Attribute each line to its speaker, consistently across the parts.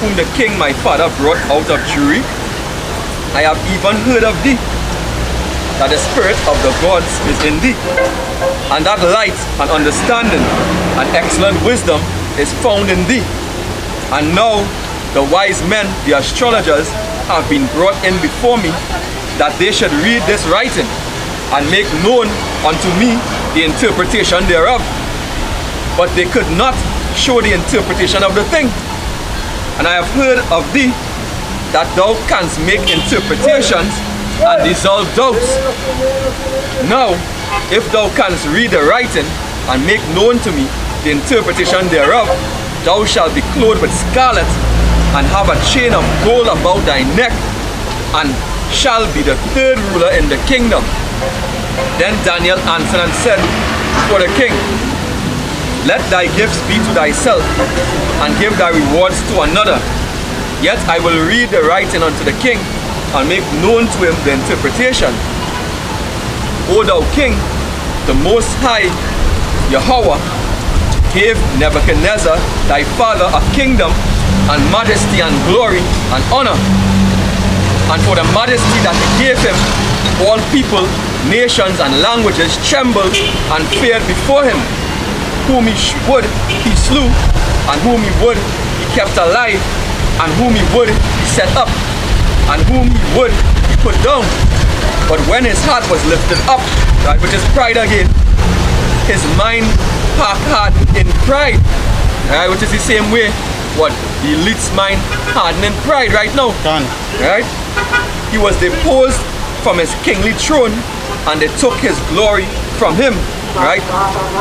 Speaker 1: whom the king my father brought out of Jewry, I have even heard of thee, that the spirit of the gods is in thee, and that light and understanding and excellent wisdom is found in thee. And now the wise men, the astrologers, have been brought in before me, that they should read this writing, and make known unto me the interpretation thereof. But they could not show the interpretation of the thing. And I have heard of thee, that thou canst make interpretations and dissolve doubts. Now, if thou canst read the writing and make known to me the interpretation thereof, thou shalt be clothed with scarlet, and have a chain of gold about thy neck, and shall be the third ruler in the kingdom. Then Daniel answered and said before the king, let thy gifts be to thyself, and give thy rewards to another. Yet I will read the writing unto the king, and make known to him the interpretation. O thou king, the Most High Yahweh gave Nebuchadnezzar thy father a kingdom, and majesty, and glory, and honor. And for the majesty that he gave him, all people, nations, and languages trembled and feared before him. Whom he would, he slew, and whom he would, he kept alive, and whom he would, he set up, and whom he would, he put down. But when his heart was lifted up, right, which is pride again, his mind hardened in pride, right, which is the same way what the elite's mind hardened in pride right now. Right? He was deposed from his kingly throne, and they took his glory from him. Right?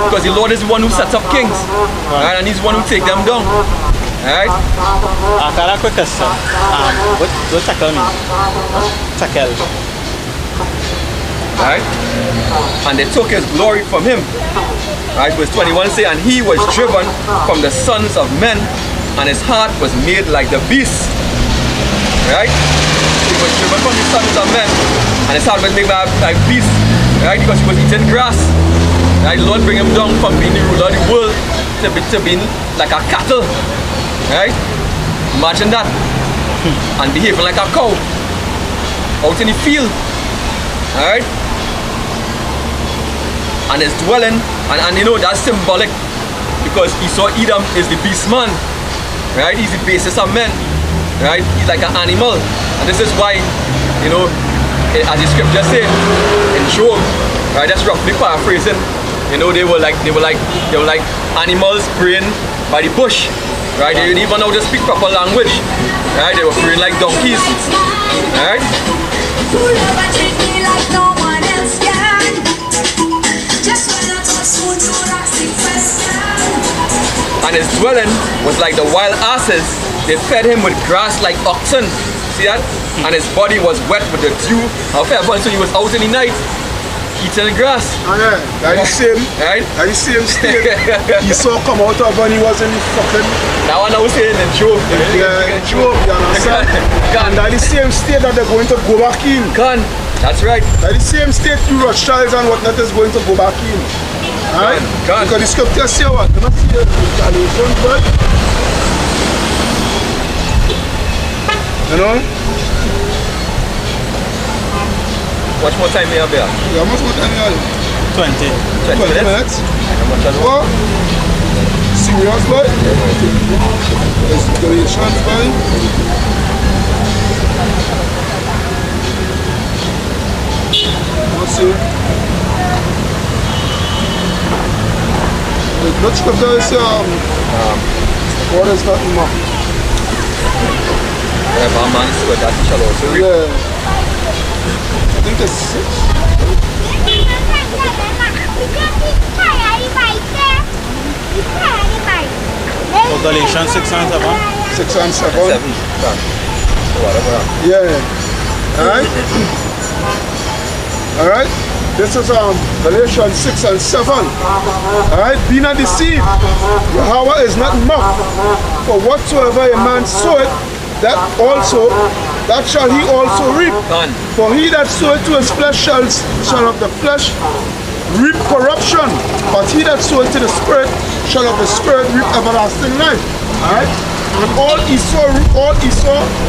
Speaker 1: Because the Lord is the one who sets up kings, right? And he's the one who takes them down. Right?
Speaker 2: I got a quick question. What tackle mean? Tackle.
Speaker 1: Right? And they took his glory from him. Right? Verse 21 say, and he was driven from the sons of men, and his heart was made like the beasts. Right? He was driven from the sons of men, and his heart was made like beasts. Right? Because he was eating grass. Right? The Lord bring him down from being the ruler of the world to being like a cattle. Right? Imagine that. And behaving like a cow out in the field. Alright? And his dwelling, and you know that's symbolic, because Esau Edom is the beast man. Right? He's the basis of men. Right? He's like an animal. And this is why, you know, as the scripture said in Job, right? That's roughly paraphrasing. You know, they were like animals praying by the bush. Right? They didn't even know how to speak proper language. Right? They were praying like donkeys. Alright? And his dwelling was like the wild asses. They fed him with grass like oxen. See that? And his body was wet with the dew of heaven, so he was out in the night eating grass.
Speaker 3: Yeah, that's the same.
Speaker 1: Right?
Speaker 3: That's the same state. He saw come out of when he was in the fucking.
Speaker 1: That one I was saying in Job.
Speaker 3: Yeah, Job, you understand? And that's the same state that they're going to go back in.
Speaker 1: That's right.
Speaker 3: That's the same state you Rothschilds and whatnot is going to go back in. Alright? Because the scripture say what? You don't see retaliation, but you know?
Speaker 1: Much more time we have here?
Speaker 3: Yeah, much more time we have?
Speaker 2: 20
Speaker 3: minutes. What? Serious, boy? There's Galatians, boy. What's it? What scripture is God is not enough.
Speaker 1: Whatever man is good, that shall also reap.
Speaker 3: Yeah. I think it's 6.
Speaker 2: So Galatians 6 and 7.
Speaker 3: 6 and 7.
Speaker 1: 7. Whatever.
Speaker 3: Yeah. Alright? Alright? This is Galatians 6 and 7. Alright? Be not deceived. Yahweh is not mocked. For whatsoever a man soweth, that shall he also reap. For he that soweth to his flesh shall of the flesh reap corruption, but he that soweth to the Spirit shall of the Spirit reap everlasting life. Alright? And all Esau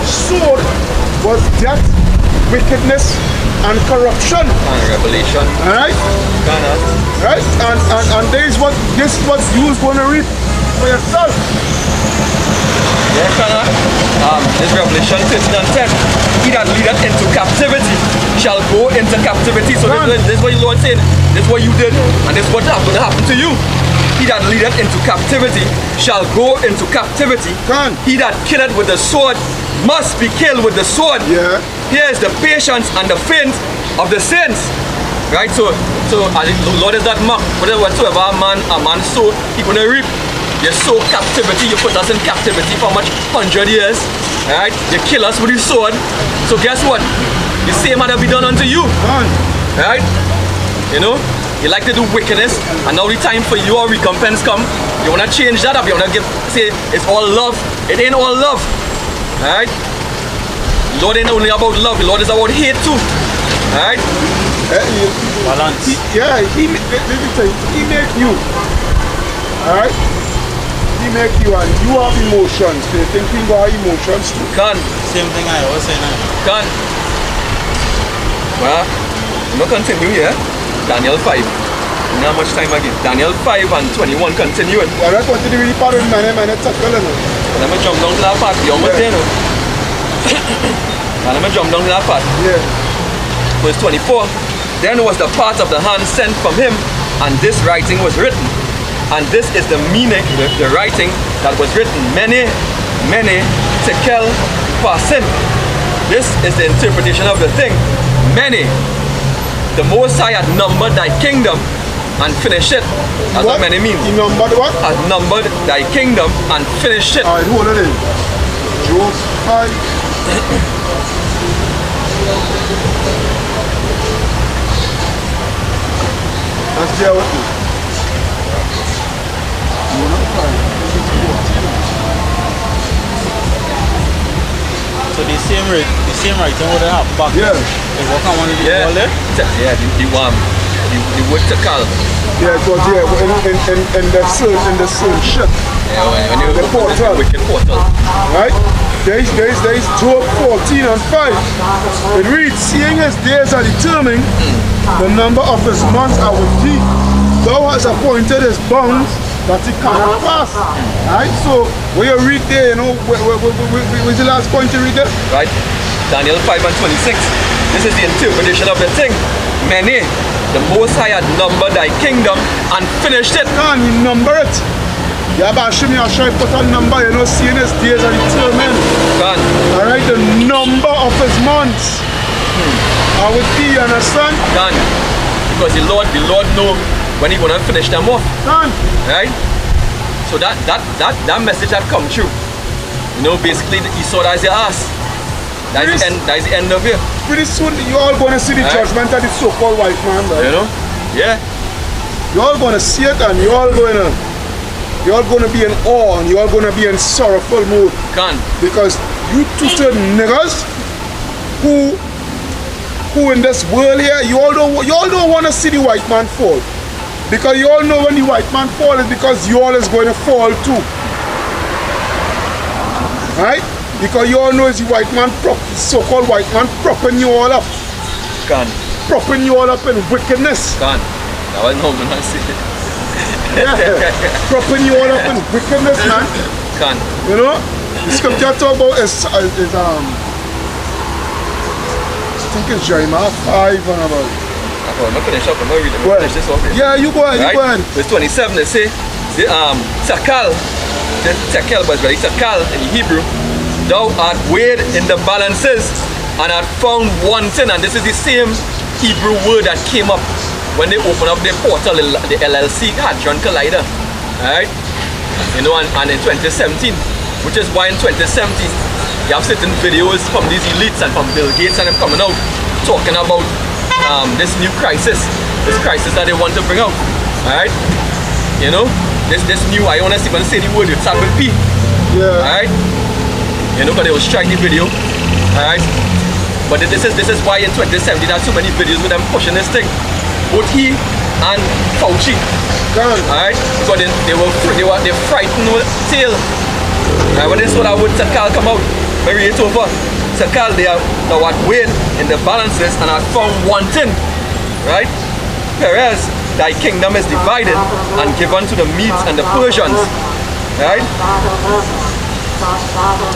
Speaker 3: sowed was death, wickedness, and corruption.
Speaker 1: And revelation.
Speaker 3: Alright? Right? And this is what you're gonna reap for yourself.
Speaker 1: Yeah, this Revelation 13 and 10. He that leadeth into captivity shall go into captivity. So this is what the Lord saying. This is what you did, and this is what's going to happen to you. He that leadeth into captivity shall go into captivity. He that killeth with the sword must be killed with the sword.
Speaker 3: Yeah.
Speaker 1: Here is the patience and the faith of the saints. Right? So the Lord is that mark. Whatsoever a man sow, he gonna reap. You sow captivity, you put us in captivity for much 100 years. Alright? You kill us with the sword. So guess what? The same had to be done unto you. Alright? You know? You like to do wickedness, and now the time for your recompense come. You wanna change that up, you wanna say it's all love. It ain't all love. Alright? Lord ain't only about love, the Lord is about hate too. Alright?
Speaker 2: Balance.
Speaker 3: He make you. Alright? He make you, and you have emotions. You think you have emotions too?
Speaker 2: Same thing I always say now.
Speaker 1: Well, I'm going to continue here. Daniel 5. We don't have much time again. Daniel 5 and 21 continuing.
Speaker 3: I'm not going to read part of my tackle.
Speaker 1: Let me jump down to that part. You're almost there now. Let me jump down to that part.
Speaker 3: Yeah.
Speaker 1: Verse 24. Then was the part of the hand sent from him, and this writing was written. And this is the meaning, the writing that was written. Mene, mene, tekel, parsin. This is the interpretation of the thing. Mene, the Most High had numbered thy kingdom and finished it. That's what mene means.
Speaker 3: He numbered what?
Speaker 1: Had numbered thy kingdom and finished it.
Speaker 3: Alright, hold on in. Job 5. Let's bear with me.
Speaker 2: So the same writing would have happened back then. Is what I want to do there?
Speaker 1: Yeah, the word tekal.
Speaker 3: Yeah, it was in the same ship.
Speaker 1: Yeah, when you
Speaker 3: the portal.
Speaker 1: Wicked portal.
Speaker 3: Right? There is Job 14 and 5. It reads, seeing his days are determined, the number of his months are with thee. Thou hast appointed his bounds that he cannot pass. Right? So when you read there, you know, where's the last point you read there?
Speaker 1: Right? Daniel 5 and 26. This is the interpretation of the thing. Mene, the Most High had numbered thy kingdom and finished it.
Speaker 3: He number it. Yeah, but show me how should I put a number, you know, seeing his days are determined. Alright, the number of his months. Are with thee, you understand?
Speaker 1: Because the Lord know when He's gonna finish them off. Right? So that message that come true. You know, basically Esau that's your ass. That's the end of it.
Speaker 3: Pretty soon you all gonna see the judgment of the so-called white man, right?
Speaker 1: You know? Yeah.
Speaker 3: You all gonna see it, and you all gonna be in awe, and you all gonna be in sorrowful mood. Because you two niggas who in this world here, you all don't want to see the white man fall. Because you all know when the white man fall is because you all is going to fall too. Right? Because you all know it's the white man, so-called white man, propping you all up. Propping you all up in wickedness.
Speaker 1: That was not going to say it.
Speaker 3: Yeah. Propping you all up in wickedness, man. You know? The scripture talk about is I think it's Jeremiah 5 and about.
Speaker 1: I'm not finish up, I'm not reading. I'm finish this off here.
Speaker 3: Yeah, you go ahead,
Speaker 1: right?
Speaker 3: you go ahead.
Speaker 1: Verse 27, they say, the tekal, the tekel, but it's really tekal in Hebrew. Thou art weighed in the balances and art found wanting. And this is the same Hebrew word that came up when they opened up their portal, the LLC Hadron Collider. Alright? You know, and in 2017, which is why in 2017, you have certain videos from these elites and from Bill Gates and them coming out talking about this new crisis, that they want to bring out. Alright? You know, this new, I don't even say the word, it's start with P.
Speaker 3: Yeah.
Speaker 1: Alright? You know, because they will strike the video. Alright? But this is why in 2017 there's so many videos with them pushing this thing. Both he and Fauci. Alright? Because they frightened with tail. Right, when they saw that word Sakal come out, maybe it's over. Sakal, they are what weighed in the balances and are found wanting. Right? Whereas thy kingdom is divided and given to the Medes and the Persians. Right?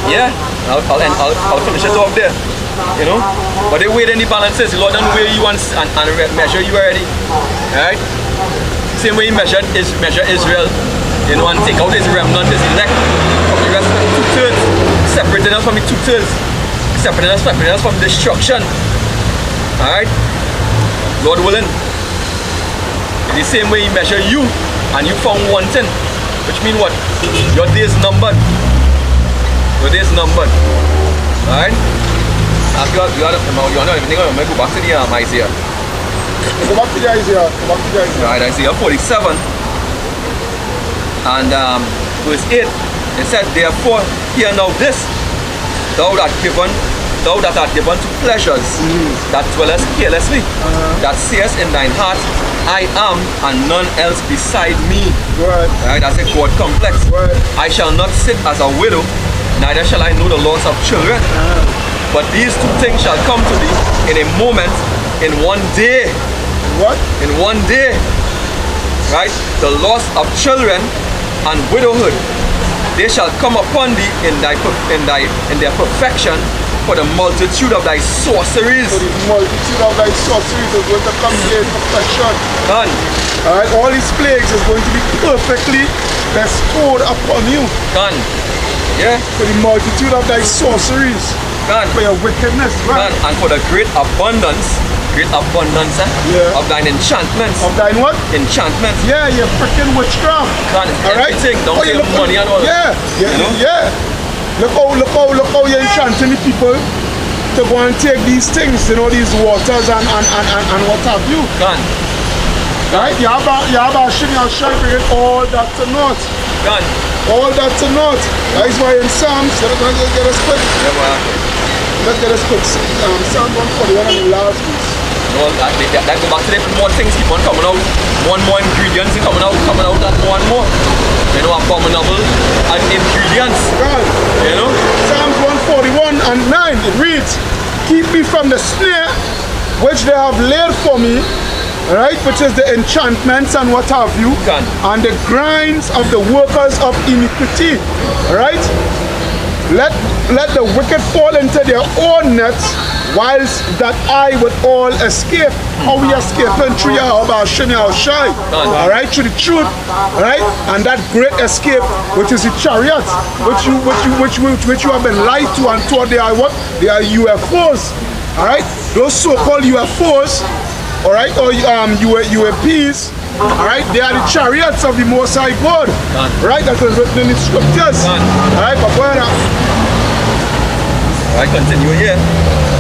Speaker 1: Yeah, I'll finish it off there. You know? But they weighed in the balances. The Lord don't weigh you and measure you already. Right? Same way he measured Israel, you know, and take out his remnant, his elect from the rest of the two-thirds, separating us from the two-thirds, separating us from destruction. Alright? Lord willing. In the same way he measured you and you found wanting, which means what? Your days numbered. Your days numbered. Alright? You are not even going to go back to the Isaiah.
Speaker 3: Go back to the Isaiah. Go back to the Isaiah.
Speaker 1: Right, Isaiah 47 and verse 8. It said, therefore, hear now this, thou that art given to pleasures, that dwellest carelessly, that sayest in thine heart, I am and none else beside me. Right, that's a God complex. I shall not sit as a widow, neither shall I know the loss of children. But these two things shall come to thee in a moment, in one day.
Speaker 3: What?
Speaker 1: In one day. Right? The loss of children and widowhood. They shall come upon thee in their perfection, for the multitude of thy sorceries.
Speaker 3: For the multitude of thy sorceries is going to come here in perfection.
Speaker 1: Done.
Speaker 3: Alright, all these plagues is going to be perfectly bestowed upon you.
Speaker 1: Done. Yeah.
Speaker 3: For the multitude of thy sorceries.
Speaker 1: Done.
Speaker 3: For your wickedness. Right?
Speaker 1: Done. And for the great abundance of thine enchantments.
Speaker 3: Of thine what?
Speaker 1: Enchantments.
Speaker 3: Yeah, your freaking witchcraft.
Speaker 1: Done. Everything. Don't say money and all that.
Speaker 3: Yeah. You know? Yeah. Look how you're enchanting the people to go and take these things, you know, these waters and what have you.
Speaker 1: Done.
Speaker 3: Right? Yaba Shimya Shai bring all that to naught.
Speaker 1: Done.
Speaker 3: All that to naught. That is why in Psalms, let's get us quick. Let's get us quick. Psalm 141 and the last piece.
Speaker 1: No, that go back to the more things keep on coming out. More and more ingredients coming out and more. You know, abominable and ingredients.
Speaker 3: God.
Speaker 1: You know?
Speaker 3: Psalms 141 and 9, it reads, keep me from the snare which they have laid for me, right, which is the enchantments and what have you, and the grinds of the workers of iniquity, right? Let the wicked fall into their own nets, whilst that I would all escape. How we escaping through Yahweh Shai, alright, through the truth, right? And that great escape, which is the chariots, which you have been lied to and told they are what? They are UFOs, alright? Those so-called UFOs, alright, or UAPs, alright, they are the chariots of the Most High God, right? That was written in the scriptures, alright, but
Speaker 1: alright, continue here.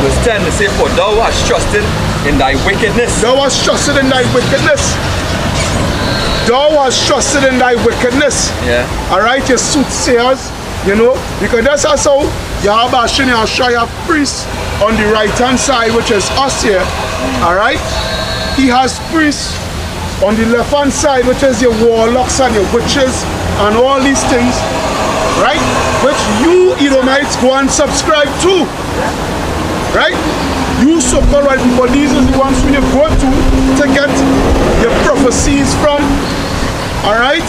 Speaker 1: Verse 10, they say, for thou hast trusted in thy wickedness.
Speaker 3: Thou hast trusted in thy wickedness. Thou hast trusted in thy wickedness.
Speaker 1: Yeah.
Speaker 3: Alright, your soothsayers, you know, because that's also Yahweh Shai have priests on the right hand side, which is us here. Alright? He has priests on the left hand side, which is your warlocks and your witches and all these things, right? Which you Edomites go and subscribe to, right? You so-called right people, these are the ones you go to get your prophecies from, all right?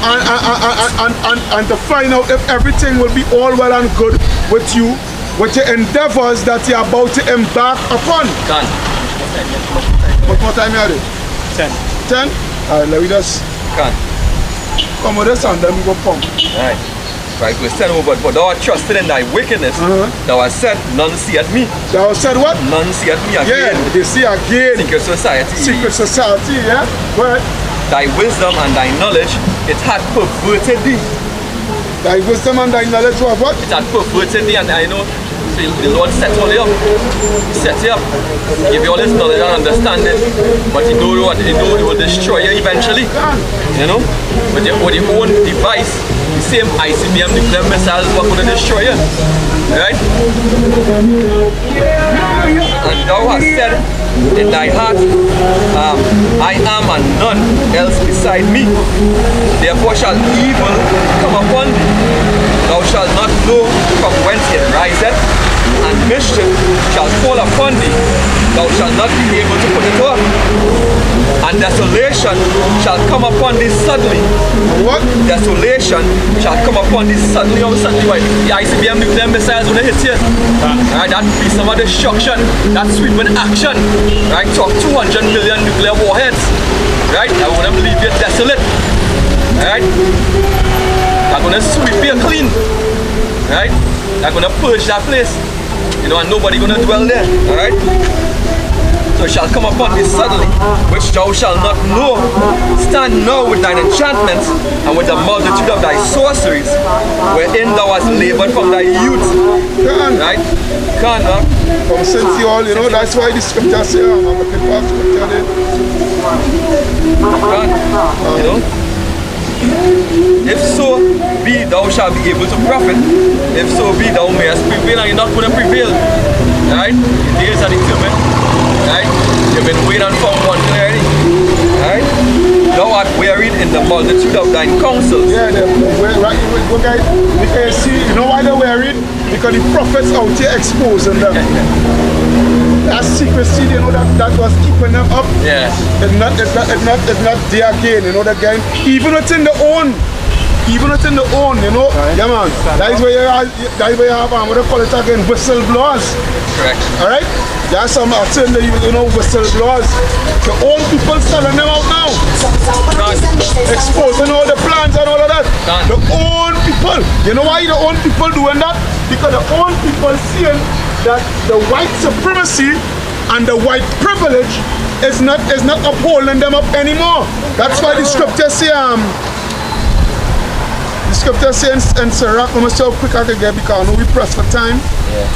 Speaker 3: And to find out if everything will be all well and good with you, with your endeavors that you're about to embark upon.
Speaker 1: Done.
Speaker 3: What more time you had it?
Speaker 2: 10.
Speaker 3: 10? Alright, let me just come with this and then we go pump.
Speaker 1: Alright. Right, verse 10 over. But thou art trusted in thy wickedness. Thou hast said, none seeth me.
Speaker 3: Thou hast said what?
Speaker 1: None seeth me again.
Speaker 3: Yeah, they see again.
Speaker 1: Secret society.
Speaker 3: Secret society, yeah? What?
Speaker 1: Thy wisdom and thy knowledge, it hath perverted thee.
Speaker 3: Thy wisdom and thy knowledge of what?
Speaker 1: It hath perverted thee, and I know the Lord set all you up. He set you up. Give you all this knowledge and understanding. But you know what? You know it will destroy you eventually. You know? With your own device, the same ICBM nuclear missiles what going to destroy you. Right? And thou hast said in thy heart, I am and none else beside me. Therefore shall evil come upon thee. Thou shalt not know from whence it riseth, and mischief shall fall upon thee. Thou shalt not be able to put it off. And desolation shall come upon thee suddenly.
Speaker 3: What?
Speaker 1: Desolation shall come upon thee suddenly. Or suddenly, why? The ICBM nuclear missiles when they hit you. Right, that be some of the destruction, that sweeping action. Right, talk 200 million nuclear warheads. Right, I want them to leave you desolate. Right, they're gonna sweep you clean. Right, they're gonna purge that place. You know, and nobody gonna dwell there. Alright? So it shall come upon thee suddenly, which thou shalt not know. Stand now with thine enchantments, and with the multitude of thy sorceries, wherein thou hast labored from thy youth. Right? Can't, huh?
Speaker 3: From since you all, you know, that's why the scripture say, I'm looking for scripture there.
Speaker 1: Can't, you know? If so be thou shalt be able to profit, if so be thou mayest prevail, and you're not going to prevail. Right? The days are determined. Right? You've been waiting for one thing already. Right? Thou art wearied in the multitude of thine counsels.
Speaker 3: Yeah, right, okay. Because see, you know why they're wearied? Because the prophets out here exposing them. That secrecy, you know, that was keeping them up.
Speaker 1: Yeah.
Speaker 3: It's not there again, you know, again. Even within the own, you know. Right. Yeah, man. That is where you have, what do you call it again, whistleblowers.
Speaker 1: Correct.
Speaker 3: Alright? There are some certain, you know, whistleblowers. The old people selling them out now. Exposing all the plans and all of that. The old people. You know why the old people doing that? Because the old people seeing that the white supremacy and the white privilege is not upholding them up anymore. That's why the scripture say in Sirach, I'm going to see how quick I can get because I know we press for time.
Speaker 1: Yeah.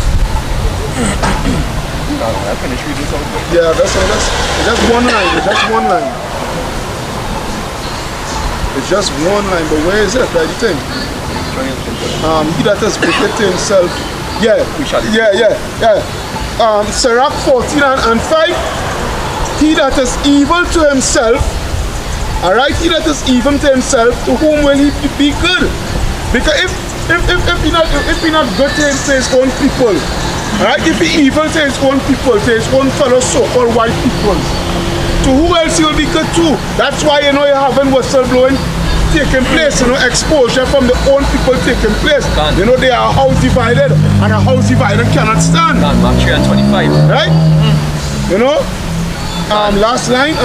Speaker 1: I finished reading something.
Speaker 3: Yeah, that's just one line. It's just one line. It's just one line, but where is it? Right, you think? He that has wicked to himself. Yeah. Sirach 14 and 5. He that is evil to himself, alright, he that is evil to himself, to whom will he be good? Because if he not good to his own people, alright, if he evil to his own people, to his own fellow so-called white people, to who else he will be good to? That's why, you know, you're having whistleblowing taking place, you know, exposure from the own people taking place. You know, they are a house divided, and a house divided cannot stand.
Speaker 1: Mark 3 and 25.
Speaker 3: Right? You know? Last line,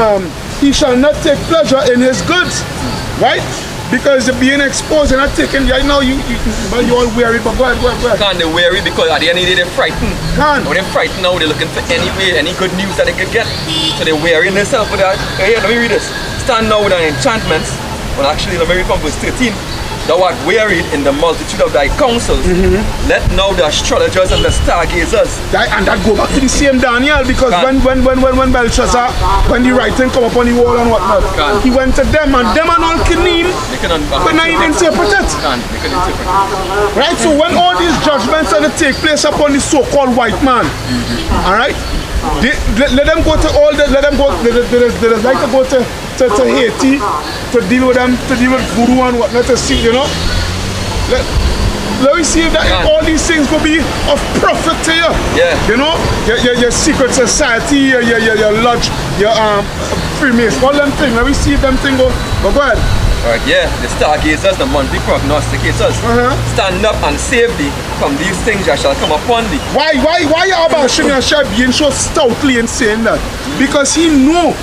Speaker 3: he shall not take pleasure in his goods. Right? Because they're being exposed and not taking, right now you all weary, but go ahead.
Speaker 1: Can't they weary because at the end of the day they're frightened.
Speaker 3: Can't.
Speaker 1: When they're frightened now, they're looking for any way, any good news that they could get. So they're wearying themselves with that. Here, let me read this. Stand now with thine enchantments. Well, actually, let me read from verse 13. Thou art wearied in the multitude of thy counsels. Let now the astrologers and the stargazers.
Speaker 3: And that go back to the same Daniel, because when Belshazzar, when the writing come up on the wall and whatnot, he went to them and them and all Kenim, but now he interpret it. Right? So when all these judgments are to take place upon the so-called white man, alright? Let them go to all the, let them go, they like to go to Haiti to deal with them, to deal with voodoo and whatnot, to see, you know. Let me see if that all these things will be of profit to you.
Speaker 1: Yeah.
Speaker 3: You know, your secret society, your lodge, your Freemason, all them things. Let me see if them things go ahead.
Speaker 1: Alright, yeah, the stargazers, the monthly prognosticators, stand up and save thee from these things that shall come upon thee.
Speaker 3: Why Abashim Yashai being so stoutly and saying that? Because he know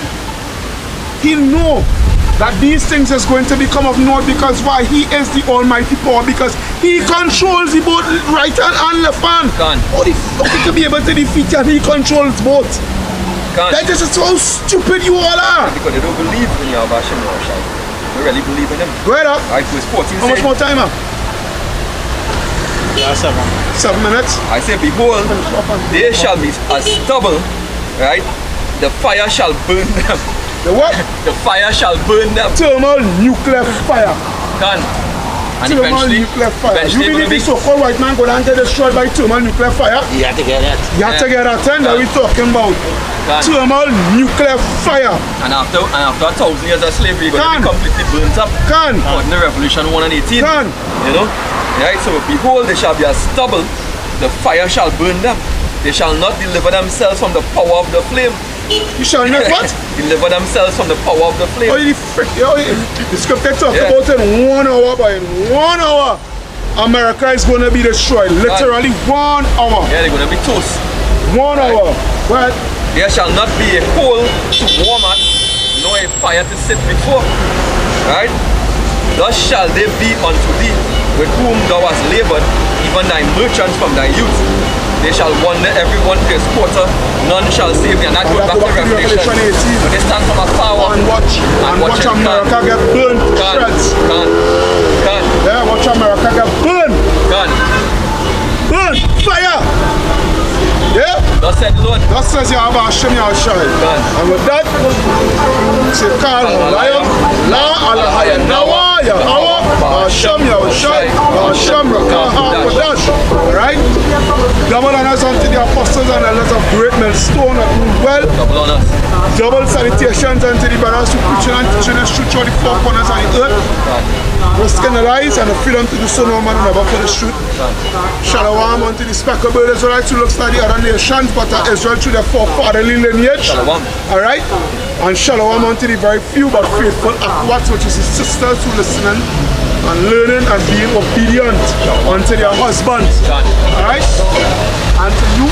Speaker 3: that these things is going to become of naught. Because why? He is the almighty power, because he controls the both right hand and left hand. How the fuck he could be able to defeat you and he controls both? That is how stupid you all are.
Speaker 1: Because they don't believe in your Abashim Yashai. We really believe in him.
Speaker 3: Go ahead up.
Speaker 1: Alright, verse 14
Speaker 3: How much more time up?
Speaker 2: 7
Speaker 3: minutes.
Speaker 1: I say, behold, they shall be as stubble, right? The fire shall burn them.
Speaker 3: The what?
Speaker 1: The fire shall burn them.
Speaker 3: Thermal nuclear fire.
Speaker 1: And
Speaker 3: thermal
Speaker 1: eventually,
Speaker 3: nuclear fire. You
Speaker 1: eventually
Speaker 3: believe
Speaker 1: gonna
Speaker 3: the
Speaker 1: be-
Speaker 3: so-called white man go down and get destroyed by thermal nuclear fire?
Speaker 2: You have to get that.
Speaker 3: You have to get that thing that
Speaker 1: Can.
Speaker 3: we're talking about.
Speaker 1: Can.
Speaker 3: Thermal nuclear fire.
Speaker 1: And after 1,000 years of slavery, you're going to
Speaker 3: Can.
Speaker 1: be completely burnt up.
Speaker 3: Can.
Speaker 1: But in the Revolution 118,
Speaker 3: Can.
Speaker 1: you know, right? So behold, they shall be as stubble, the fire shall burn them. They shall not deliver themselves from the power of the flame.
Speaker 3: You shall not what?
Speaker 1: Deliver themselves from the power of the flame.
Speaker 3: Oh, the scripture talk
Speaker 1: Yeah.
Speaker 3: about in 1 hour, but in 1 hour, America is going to be destroyed. Literally 1 hour.
Speaker 1: Yeah, they're going to be toast.
Speaker 3: 1 hour. But
Speaker 1: There shall not be a coal to warm at, nor a fire to sit before. Right? Thus shall they be unto thee, with whom thou hast labored, even thy merchants from thy youth. They shall wander every one to his quarter, none shall save thee. And that goes back to Revelation. But they stand from afar off
Speaker 3: and watch
Speaker 1: watching
Speaker 3: America get burned to shreds.
Speaker 1: Can.
Speaker 3: Yeah, watch America get burned. Burn. Fire. Yeah.
Speaker 1: Thus said the Lord.
Speaker 3: That says you have a Hashem Yahushai. And with that, say call Lion, La Alahaya Nawa, Yahweh, Hashem Yahushai, Hashem Rakah Kodash. Alright? Double honors unto the apostles and elders of great millstone that rule well.
Speaker 1: Double honors.
Speaker 3: Double salutations unto the brothers who preaching and teaching us truth through the four corners of the earth. Risking the lies and the freedom to do so no man never for the truth. Shalom unto the speckled Israelites who looks like the other nations, but are Israel through their forefatherly lineage.
Speaker 1: Shalom.
Speaker 3: Alright? And shalom unto the very few but faithful Akwats, which is his sisters who listening and learning and being obedient unto their husbands. Alright? And to you,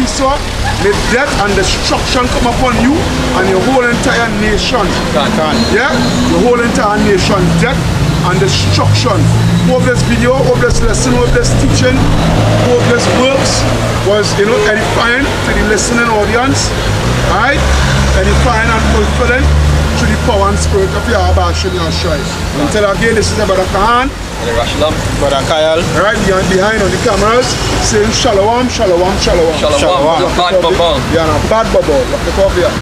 Speaker 3: Esau, may death and destruction come upon you and your whole entire nation. Yeah? Your whole entire nation. Death and destruction. Hope this video, hope this lesson, hope this teaching, hope this works was, edifying to the listening audience. Alright? Edifying and fulfilling to the power and spirit of Yahweh Hashem Yahushai. Until again, this is Brother Kahan.
Speaker 2: Brother Kyle.
Speaker 3: Right behind on the cameras, saying shalom, shalom, shalom.
Speaker 1: Shalom. Bad babal.
Speaker 3: Yeah, bad babal. Look it up here.